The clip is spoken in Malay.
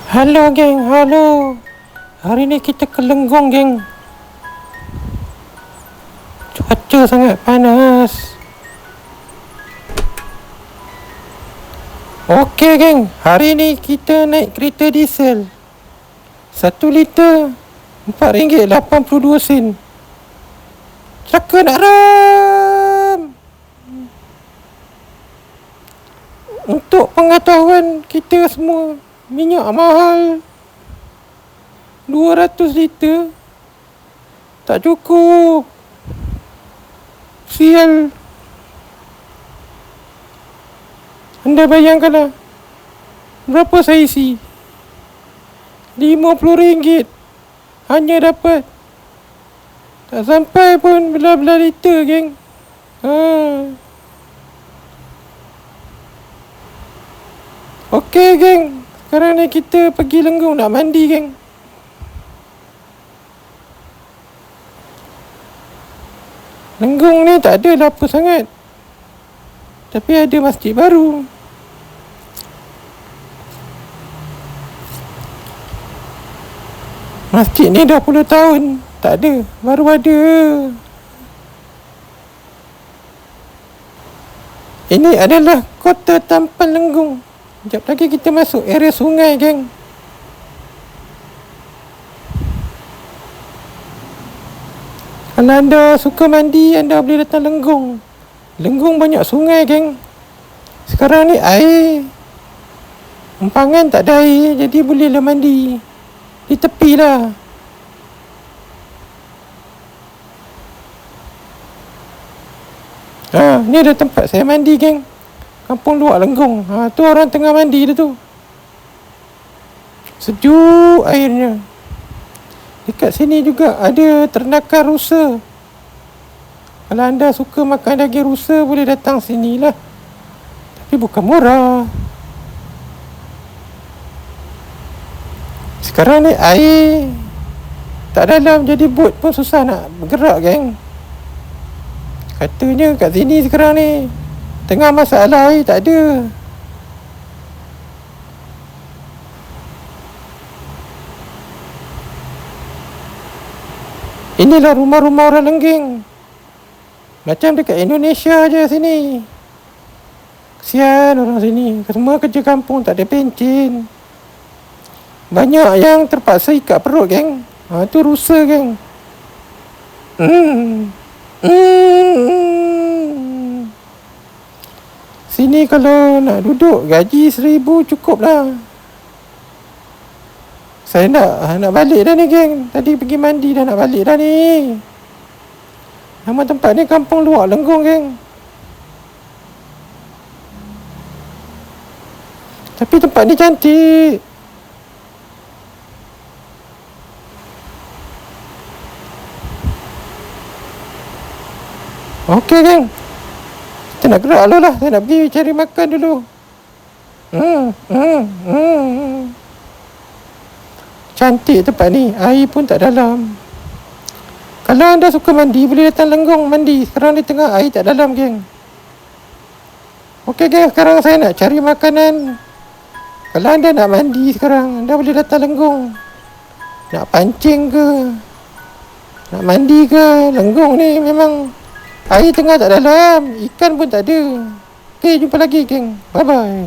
Halo geng, halo. Hari ni kita ke Lenggong geng. Cuaca sangat panas. Okey geng, hari ni kita naik kereta diesel. 1 liter RM4.82. Celaka nak ram. Untuk pengetahuan kita semua, minyak mahal 200 liter tak cukup. Sial. Anda bayangkanlah, berapa saya isi? RM50 hanya dapat tak sampai pun belah-belah liter geng. Okey geng, sekarang ni kita pergi Lenggong nak mandi geng. Lenggong ni tak ada apa sangat, tapi ada masjid baru. Masjid ni dah 10 tahun tak ada, baru ada. Ini adalah kota Tampan Lenggong. Sekejap lagi kita masuk area sungai geng. Kalau anda suka mandi, anda boleh datang Lenggong. Lenggong banyak sungai geng. Sekarang ni air empangan tak ada air, jadi bolehlah mandi di tepi lah. Ni ada tempat saya mandi geng. Kampung Luar Lenggong. Tu orang tengah mandi dah tu. Sejuk airnya. Dekat sini juga ada ternakan rusa. Kalau anda suka makan daging rusa, boleh datang sini lah. Tapi bukan murah. Sekarang ni air tak dalam, jadi bot pun susah nak bergerak geng. Katanya kat sini sekarang ni tengah masalah air tak ada. Inilah rumah-rumah orang Lenggeng. Macam dekat Indonesia je sini. Kesian orang sini, semua kerja kampung, tak ada pencen. Banyak yang terpaksa ikat perut geng. Tu rusa geng. Sini kalau nak duduk gaji 1,000 cukup lah. Saya nak balik dah ni geng. Tadi pergi mandi dah nak balik dah ni. Nama tempat ni Kampung Luar Lenggong geng. Tapi tempat ni cantik. Okey geng, kita nak gerak dulu lah. Saya nak pergi cari makan dulu. Cantik tempat ni, air pun tak dalam. Kalau anda suka mandi, boleh datang Lenggong mandi. Sekarang ni tengah air tak dalam geng. Okey geng, sekarang saya nak cari makanan. Kalau anda nak mandi sekarang, anda boleh datang Lenggong. Nak pancing ke, nak mandi ke, Lenggong ni memang air tengah tak dalam, ikan pun tak ada. Okey, jumpa lagi geng. Bye bye.